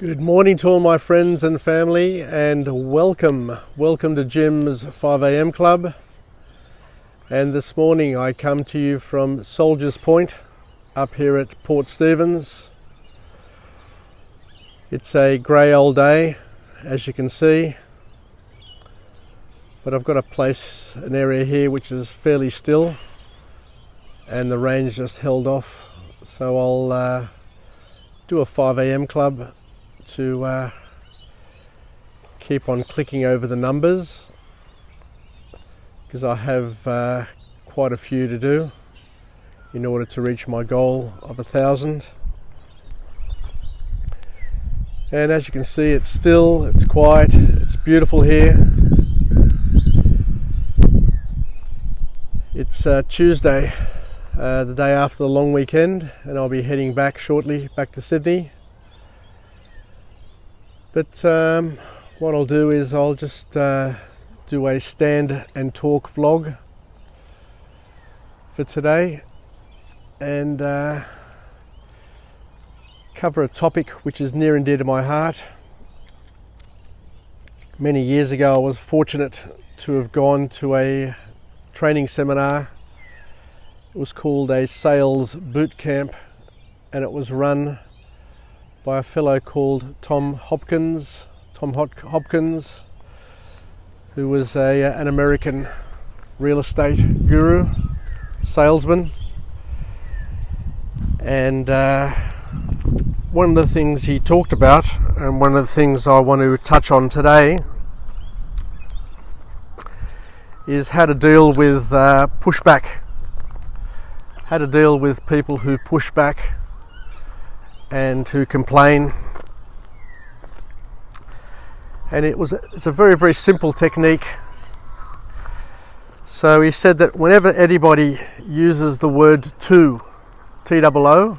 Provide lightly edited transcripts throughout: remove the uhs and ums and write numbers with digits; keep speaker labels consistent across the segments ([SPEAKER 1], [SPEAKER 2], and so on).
[SPEAKER 1] Good morning to all my friends and family, and welcome to Jim's 5 a.m. Club. And this morning I come to you from Soldiers Point up here at Port Stephens. It's a grey old day, as you can see, but I've got an area here which is fairly still, and the rain's just held off, so I'll do a 5 a.m. club to keep on clicking over the numbers, because I have quite a few to do in order to reach my goal of 1,000. And as you can see, it's still, it's quiet, it's beautiful here. It's Tuesday, the day after the long weekend, and I'll be heading back shortly, back to Sydney. But what I'll do is I'll just do a stand and talk vlog for today, and cover a topic which is near and dear to my heart. Many years ago I was fortunate to have gone to a training seminar. It was called a sales boot camp, and it was run by a fellow called Tom Hopkins, who was an American real estate guru, salesman. And one of the things he talked about, and one of the things I want to touch on today, is how to deal with pushback, how to deal with people who push back and who complain. And it's a very, very simple technique. So he said that whenever anybody uses the word too, T-O-O,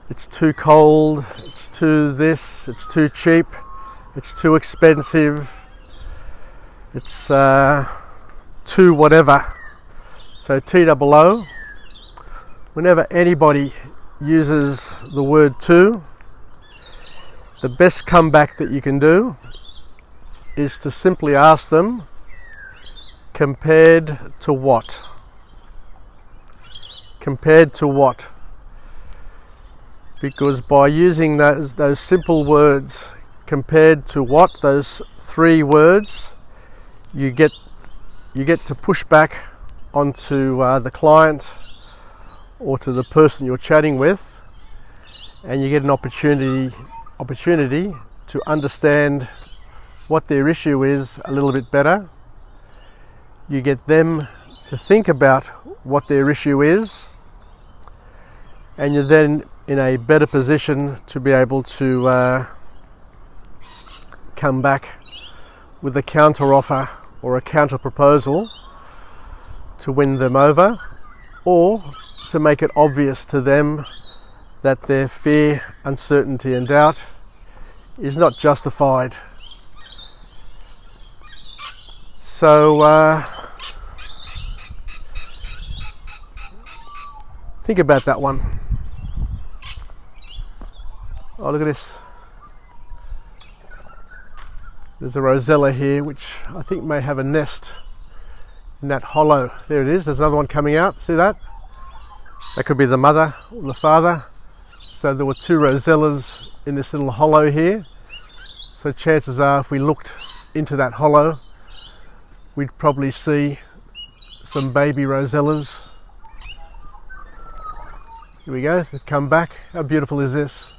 [SPEAKER 1] it's too cold, it's too this, it's too cheap, it's too expensive, it's too whatever. So T-O-O, whenever anybody uses the word too, the best comeback that you can do is to simply ask them, compared to what? Compared to what? Because by using those simple words, compared to what, those three words, you get to push back onto the client or to the person you're chatting with, and you get an opportunity to understand what their issue is a little bit better. You get them to think about what their issue is, and you're then in a better position to be able to come back with a counter offer or a counter proposal to win them over, or to make it obvious to them that their fear, uncertainty and doubt is not justified. So think about that one. Oh, look at this. There's a Rosella here which I think may have a nest in that hollow. There it is, there's another one coming out, see that? That could be the mother or the father. So there were two Rosellas in this little hollow here. So chances are, if we looked into that hollow, we'd probably see some baby Rosellas. Here we go, they've come back. How beautiful is this?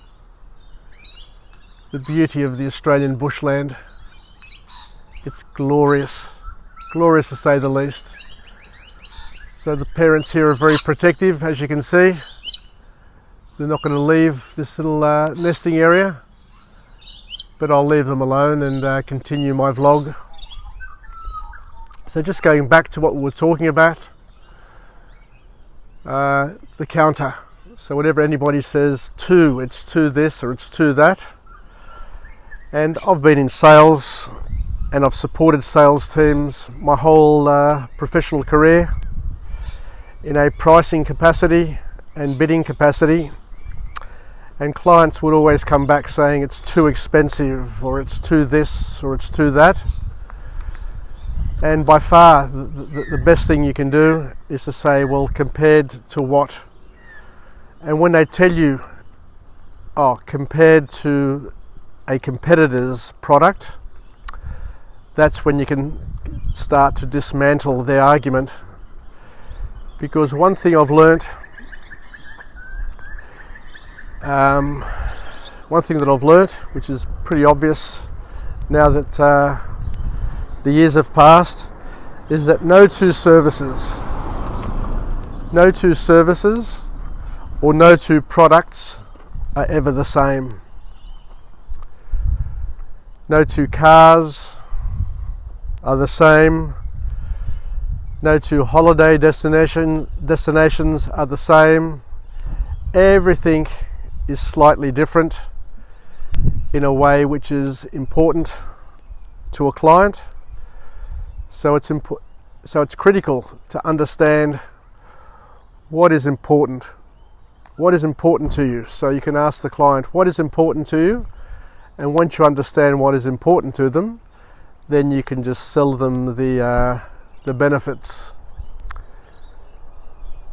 [SPEAKER 1] The beauty of the Australian bushland. It's glorious, glorious to say the least. So the parents here are very protective, as you can see. They're not going to leave this little nesting area, but I'll leave them alone and continue my vlog. So just going back to what we were talking about, the counter. So whenever anybody says to, it's to this or it's to that. And I've been in sales and I've supported sales teams my whole professional career in a pricing capacity and bidding capacity. and clients would always come back saying it's too expensive, or it's too this, or it's too that. And by far the best thing you can do is to say, well, compared to what? And when they tell you, oh, compared to a competitor's product, that's when you can start to dismantle their argument. Because one thing I've learnt, which is pretty obvious now that the years have passed, is that no two services or no two products are ever the same. No two cars are the same. No two holiday destinations are the same. Everything is slightly different in a way which is important to a client. So it's critical to understand what is important. What is important to you? So you can ask the client, what is important to you? And once you understand what is important to them, then you can just sell them the benefits,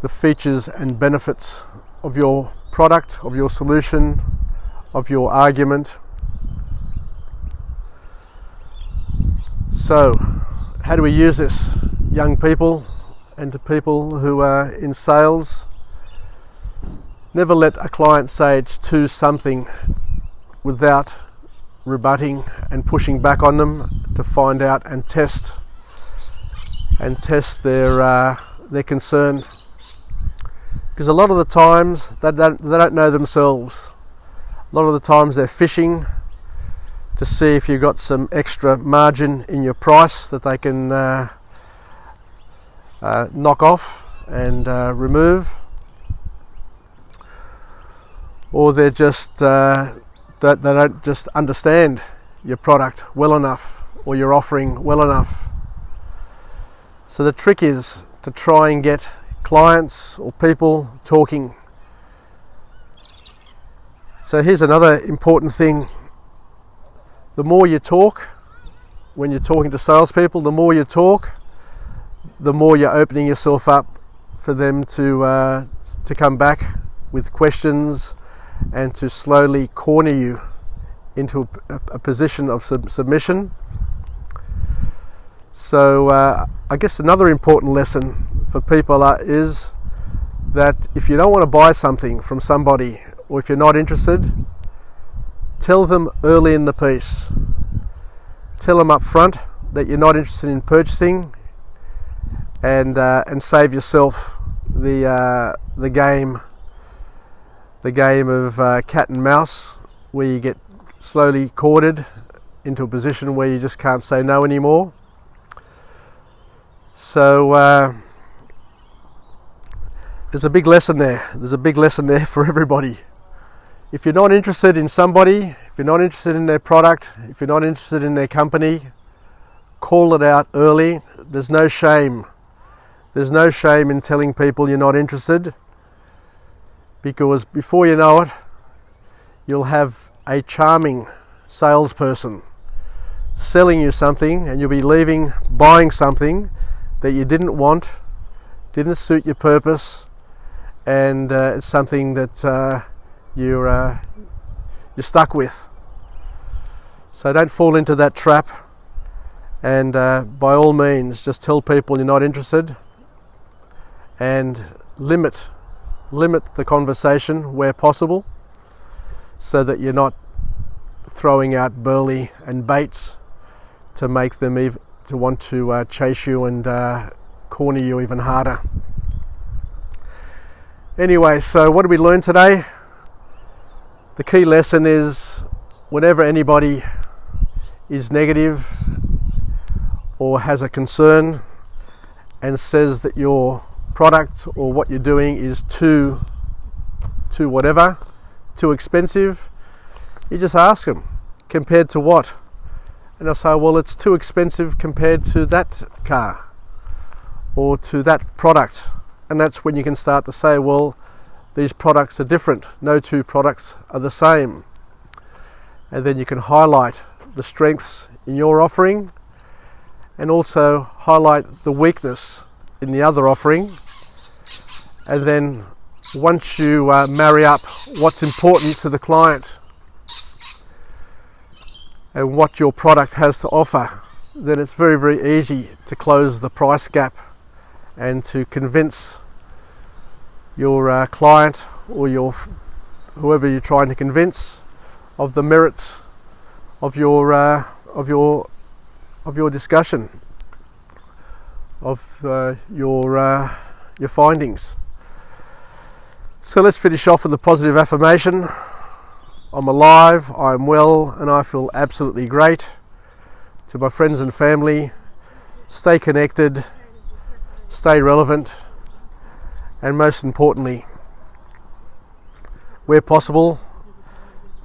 [SPEAKER 1] the features and benefits of your product, of your solution, of your argument. So, how do we use this, young people and to people who are in sales? Never let a client say it's too something without rebutting and pushing back on them to find out and test their concern. Because a lot of the times they don't know themselves. A lot of the times they're fishing to see if you've got some extra margin in your price that they can knock off and remove, or they're just they don't just understand your product well enough or your offering well enough. So the trick is to try and get clients or people talking. So here's another important thing. The more you talk, when you're talking to salespeople, the more you talk, the more you're opening yourself up for them to come back with questions and to slowly corner you into a position of submission. So I guess another important lesson for people is that if you don't want to buy something from somebody, or if you're not interested, tell them early in the piece. Tell them up front that you're not interested in purchasing, and save yourself the game of cat and mouse, where you get slowly courted into a position where you just can't say no anymore. So there's a big lesson there. There's a big lesson there for everybody. If you're not interested in somebody, if you're not interested in their product, if you're not interested in their company, call it out early. There's no shame. There's no shame in telling people you're not interested, because before you know it, you'll have a charming salesperson selling you something, and you'll be leaving buying something that you didn't want, didn't suit your purpose, and it's something that you're stuck with. So don't fall into that trap, and by all means just tell people you're not interested, and limit the conversation where possible, so that you're not throwing out burley and baits to make them to want to chase you and corner you even harder. Anyway, so what did we learn today? The key lesson is, whenever anybody is negative or has a concern and says that your product or what you're doing is too expensive, you just ask them, compared to what? And they'll say, well, it's too expensive compared to that car or to that product. And that's when you can start to say, well, these products are different. No two products are the same. And then you can highlight the strengths in your offering and also highlight the weakness in the other offering. And then once you marry up what's important to the client and what your product has to offer, then it's very, very easy to close the price gap and to convince your client or whoever you're trying to convince of the merits of your discussion, of your findings. So let's finish off with a positive affirmation. I'm alive, I'm well, and I feel absolutely great. To my friends and family, stay connected, stay relevant, and most importantly, where possible,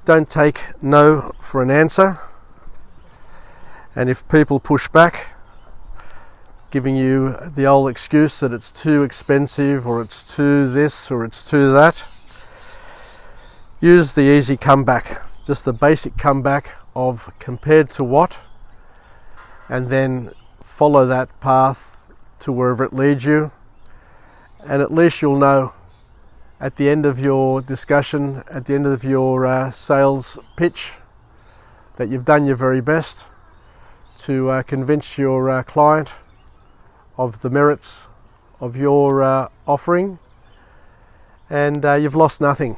[SPEAKER 1] don't take no for an answer. And if people push back, giving you the old excuse that it's too expensive or it's too this or it's too that, use the easy comeback, just the basic comeback of compared to what, and then follow that path to wherever it leads you. And at least you'll know at the end of your discussion, at the end of your sales pitch, that you've done your very best to convince your client of the merits of your offering, and you've lost nothing.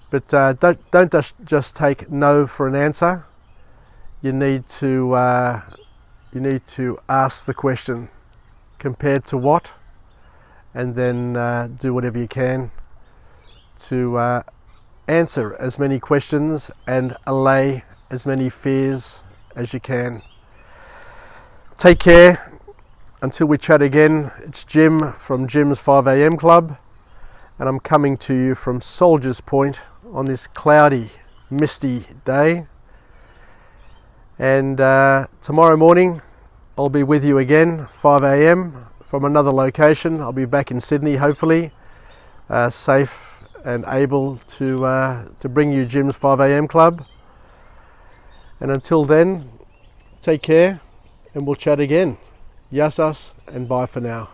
[SPEAKER 1] But don't just take no for an answer. You need to ask the question, compared to what, and then do whatever you can to answer as many questions and allay as many fears as you can. Take care. Until we chat again, it's Jim from Jim's 5am Club, and I'm coming to you from Soldiers Point on this cloudy, misty day. And tomorrow morning I'll be with you again, 5am, from another location. I'll be back in Sydney, hopefully, safe and able to bring you Jim's 5am Club. And until then, take care, and we'll chat again. Yassas, and bye for now.